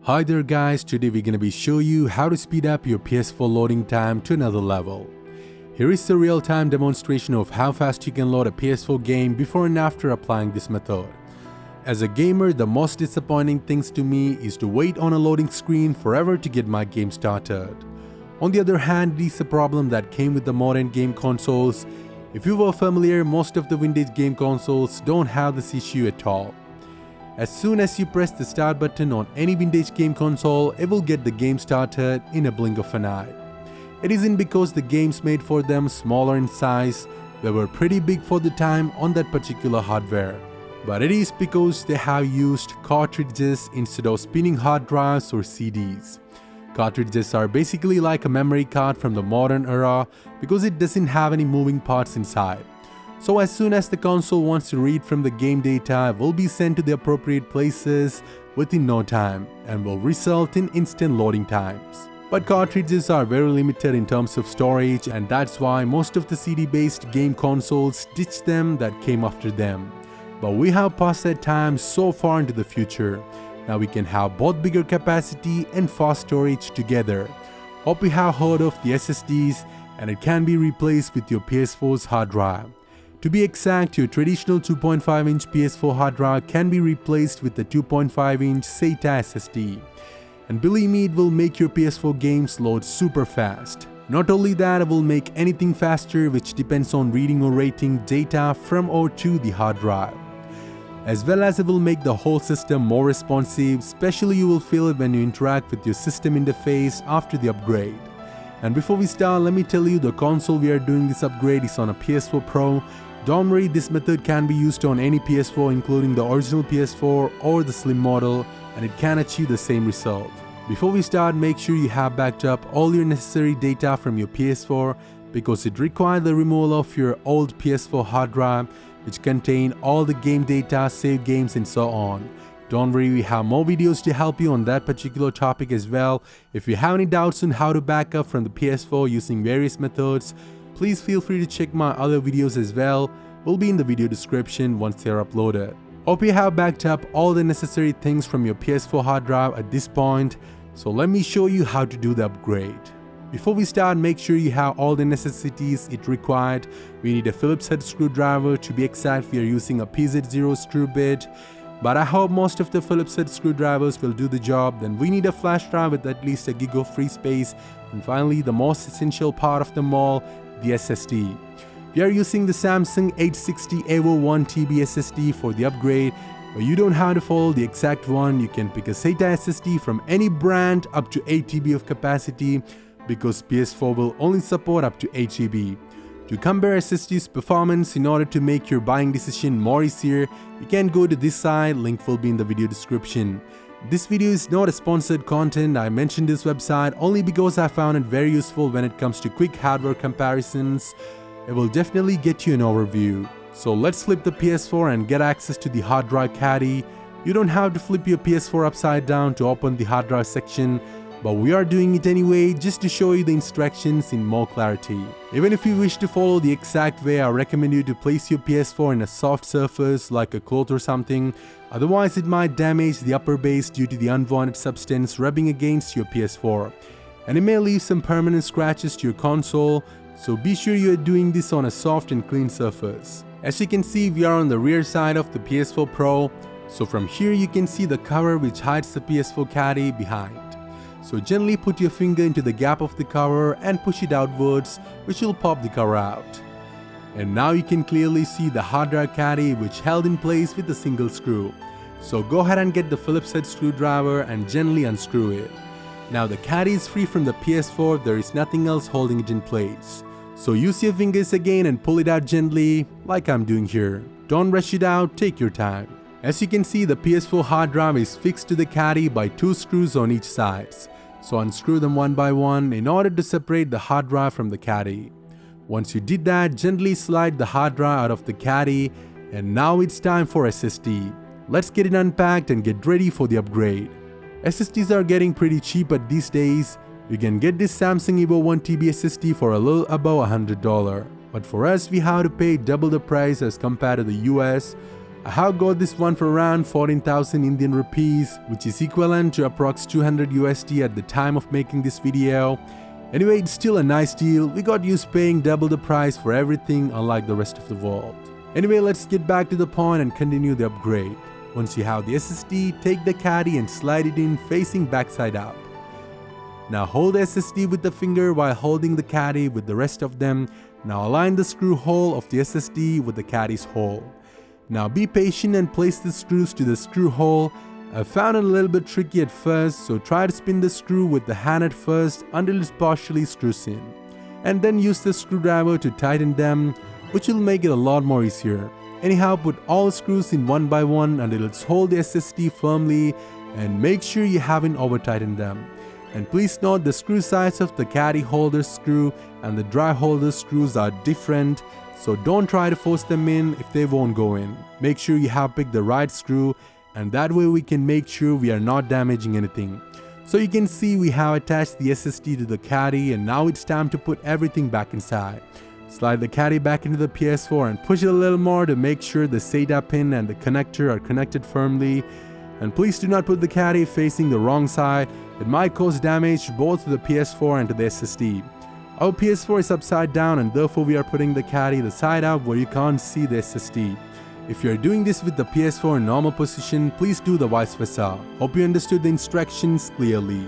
Hi there guys, today we're gonna be showing you how to speed up your PS4 loading time to another level. Here is a real-time demonstration of how fast you can load a PS4 game before and after applying this method. As a gamer, the most disappointing things to me is to wait on a loading screen forever to get my game started. On the other hand, it is a problem that came with the modern game consoles. If you were familiar, most of the vintage game consoles don't have this issue at all. As soon as you press the start button on any vintage game console, it will get the game started in a blink of an eye. It isn't because the games made for them smaller in size, they were pretty big for the time on that particular hardware. But it is because they have used cartridges instead of spinning hard drives or CDs. Cartridges are basically like a memory card from the modern era because it doesn't have any moving parts inside. So as soon as the console wants to read from the game data, it will be sent to the appropriate places within no time and will result in instant loading times. But cartridges are very limited in terms of storage, and that's why most of the CD-based game consoles ditched them that came after them. But we have passed that time so far into the future. Now we can have both bigger capacity and fast storage together. Hope you have heard of the SSDs, and it can be replaced with your PS4's hard drive. To be exact, your traditional 2.5-inch PS4 hard drive can be replaced with the 2.5-inch SATA SSD. And believe me, it will make your PS4 games load super fast. Not only that, it will make anything faster, which depends on reading or writing data from or to the hard drive. As well as it will make the whole system more responsive, especially you will feel it when you interact with your system interface after the upgrade. And before we start, let me tell you the console we are doing this upgrade is on a PS4 Pro. Don't worry, this method can be used on any PS4 including the original PS4 or the Slim model, and it can achieve the same result. Before we start, make sure you have backed up all your necessary data from your PS4 because it requires the removal of your old PS4 hard drive which contain all the game data, saved games and so on. Don't worry, we have more videos to help you on that particular topic as well. If you have any doubts on how to back up from the PS4 using various methods, please feel free to check my other videos as well. Will be in the video description once they are uploaded. Hope you have backed up all the necessary things from your PS4 hard drive at this point. So let me show you how to do the upgrade. Before we start, make sure you have all the necessities it required. We need a Phillips head screwdriver. To be exact, we are using a PZ0 screw bit. But I hope most of the Phillips head screwdrivers will do the job. Then we need a flash drive with at least a gig of free space. And finally, the most essential part of them all, the SSD. We are using the Samsung 860 EVO 1TB SSD for the upgrade, but you don't have to follow the exact one. You can pick a SATA SSD from any brand up to 8TB of capacity because PS4 will only support up to 8GB. To compare SSD's performance in order to make your buying decision more easier, you can go to this site, link will be in the video description. This video is not a sponsored content. I mentioned this website only because I found it very useful when it comes to quick hardware comparisons. It will definitely get you an overview. So let's flip the PS4 and get access to the hard drive caddy. You don't have to flip your PS4 upside down to open the hard drive section, but we are doing it anyway just to show you the instructions in more clarity. Even if you wish to follow the exact way, I recommend you to place your PS4 in a soft surface like a cloth or something. Otherwise it might damage the upper base due to the unwanted substance rubbing against your PS4. And it may leave some permanent scratches to your console, so be sure you are doing this on a soft and clean surface. As you can see, we are on the rear side of the PS4 Pro, so from here you can see the cover which hides the PS4 caddy behind. So gently put your finger into the gap of the cover and push it outwards, which will pop the cover out. And now you can clearly see the hard drive caddy which held in place with a single screw. So go ahead and get the Phillips head screwdriver and gently unscrew it. Now the caddy is free from the PS4, there is nothing else holding it in place. So use your fingers again and pull it out gently, like I'm doing here. Don't rush it out, take your time. As you can see, the PS4 hard drive is fixed to the caddy by 2 screws on each side. So unscrew them one by one in order to separate the hard drive from the caddy. Once you did that, gently slide the hard drive out of the caddy, and now it's time for SSD. Let's get it unpacked and get ready for the upgrade. SSDs are getting pretty cheap at these days. You can get this Samsung EVO 1TB SSD for a little above $100. But for us, we have to pay double the price as compared to the US. I have got this one for around 14,000 Indian rupees, which is equivalent to approx 200 USD at the time of making this video. Anyway, it's still a nice deal. We got used paying double the price for everything, unlike the rest of the world. Anyway, let's get back to the point and continue the upgrade. Once you have the SSD, take the caddy and slide it in facing backside up. Now hold the SSD with the finger while holding the caddy with the rest of them. Now align the screw hole of the SSD with the caddy's hole. Now be patient and place the screws to the screw hole. I found it a little bit tricky at first, so try to spin the screw with the hand at first until it partially screws in. And then use the screwdriver to tighten them, which will make it a lot more easier. Anyhow, put all the screws in one by one until it's hold the SSD firmly and make sure you haven't over tightened them. And please note the screw size of the caddy holder screw and the dry holder screws are different, so don't try to force them in if they won't go in. Make sure you have picked the right screw, and that way we can make sure we are not damaging anything. So you can see we have attached the SSD to the caddy, and now it's time to put everything back inside. Slide the caddy back into the PS4 and push it a little more to make sure the SATA pin and the connector are connected firmly. And please do not put the caddy facing the wrong side. It might cause damage both to the PS4 and to the SSD. Our PS4 is upside down, and therefore we are putting the caddy the side up where you can't see the SSD. If you are doing this with the PS4 in normal position, please do the vice versa. Hope you understood the instructions clearly.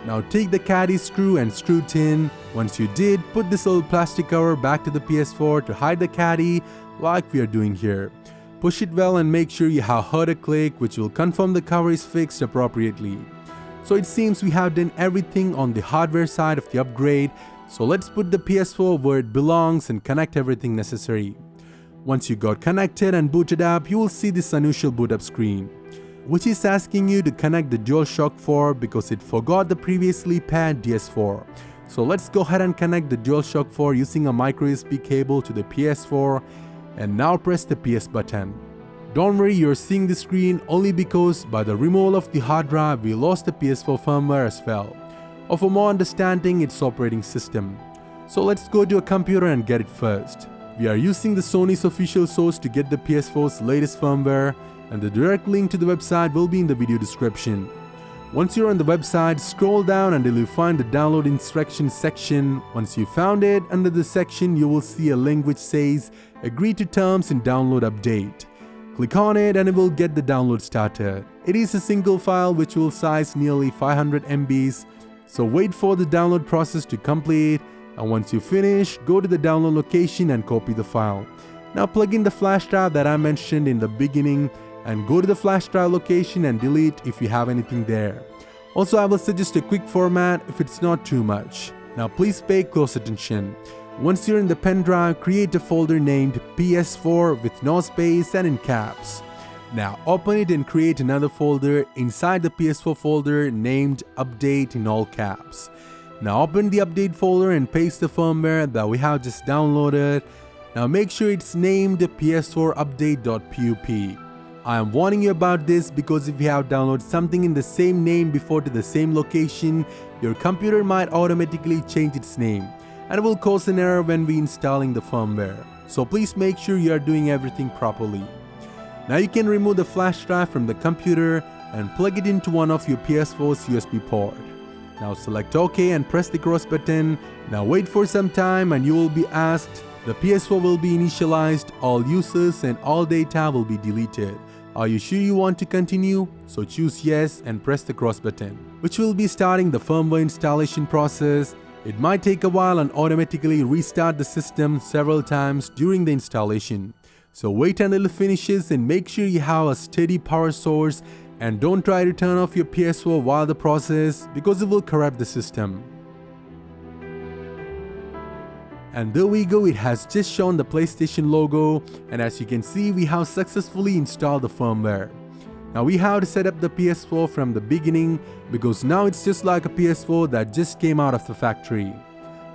Now take the caddy screw and screw it in. Once you did, put this little plastic cover back to the PS4 to hide the caddy like we are doing here. Push it well and make sure you have heard a click, which will confirm the cover is fixed appropriately. So it seems we have done everything on the hardware side of the upgrade, so let's put the PS4 where it belongs and connect everything necessary. Once you got connected and booted up, you will see this unusual boot up screen, which is asking you to connect the DualShock 4 because it forgot the previously paired DS4. So let's go ahead and connect the DualShock 4 using a micro USB cable to the PS4, and now press the PS button. Don't worry, you're seeing the screen only because by the removal of the hard drive, we lost the PS4 firmware as well, or for more understanding its operating system. So let's go to a computer and get it first. We are using the Sony's official source to get the PS4's latest firmware, and the direct link to the website will be in the video description. Once you're on the website, scroll down until you find the download instructions section. Once you found it, under the section you will see a link which says agree to terms and download update. Click on it and it will get the download started. It is a single file which will size nearly 500 MBs, so wait for the download process to complete, and once you finish, go to the download location and copy the file. Now plug in the flash drive that I mentioned in the beginning and go to the flash drive location and delete if you have anything there. Also, I will suggest a quick format if it's not too much. Now please pay close attention. Once you're in the pen drive, create a folder named PS4 with no space and in caps. Now open it and create another folder inside the PS4 folder named Update in all caps. Now open the update folder and paste the firmware that we have just downloaded. Now make sure it's named PS4 update.pup. I am warning you about this because if you have downloaded something in the same name before to the same location, your computer might automatically change its name, and it will cause an error when we installing the firmware. So please make sure you are doing everything properly. Now you can remove the flash drive from the computer and plug it into one of your PS4's USB port. Now select OK and press the cross button. Now wait for some time and you will be asked, the PS4 will be initialized, all users and all data will be deleted. Are you sure you want to continue? So choose yes and press the cross button, which will be starting the firmware installation process. It might take a while and automatically restart the system several times during the installation. So wait until it finishes and make sure you have a steady power source, and don't try to turn off your PS4 while the process because it will corrupt the system. And there we go, it has just shown the PlayStation logo, and as you can see we have successfully installed the firmware. Now we have to set up the PS4 from the beginning because now it's just like a PS4 that just came out of the factory.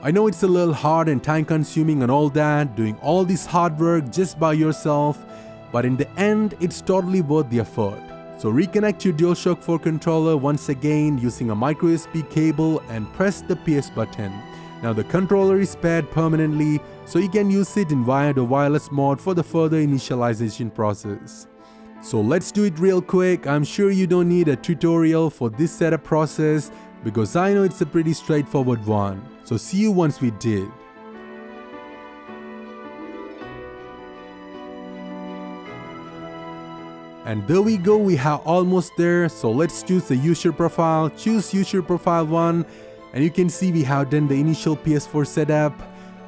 I know it's a little hard and time consuming and all that, doing all this hard work just by yourself, but in the end it's totally worth the effort. So reconnect your DualShock 4 controller once again using a micro USB cable and press the PS button. Now the controller is paired permanently, so you can use it in wired or wireless mode for the further initialization process. So let's do it real quick. I'm sure you don't need a tutorial for this setup process because I know it's a pretty straightforward one. So see you once we did. And there we go, we have almost there. So let's choose the user profile, choose user profile 1, and you can see we have done the initial PS4 setup.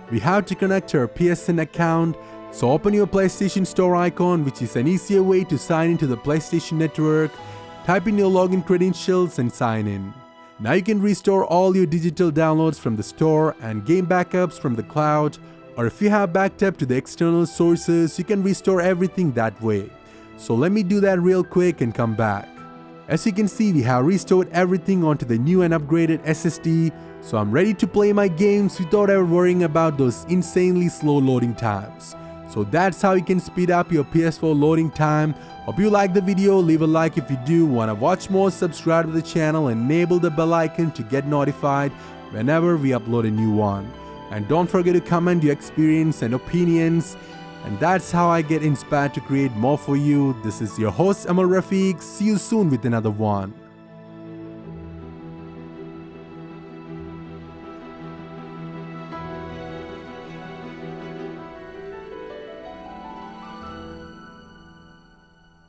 We have to connect our PSN account. So open your PlayStation Store icon, which is an easier way to sign into the PlayStation Network. Type in your login credentials and sign in. Now you can restore all your digital downloads from the store and game backups from the cloud, or if you have backed up to the external sources, you can restore everything that way. So let me do that real quick and come back. As you can see, we have restored everything onto the new and upgraded SSD, so I'm ready to play my games without ever worrying about those insanely slow loading times. So that's how you can speed up your PS4 loading time. Hope you liked the video, leave a like if you do. Wanna watch more, subscribe to the channel and enable the bell icon to get notified whenever we upload a new one. And don't forget to comment your experience and opinions. And that's how I get inspired to create more for you. This is your host Amal Rafiq. See you soon with another one.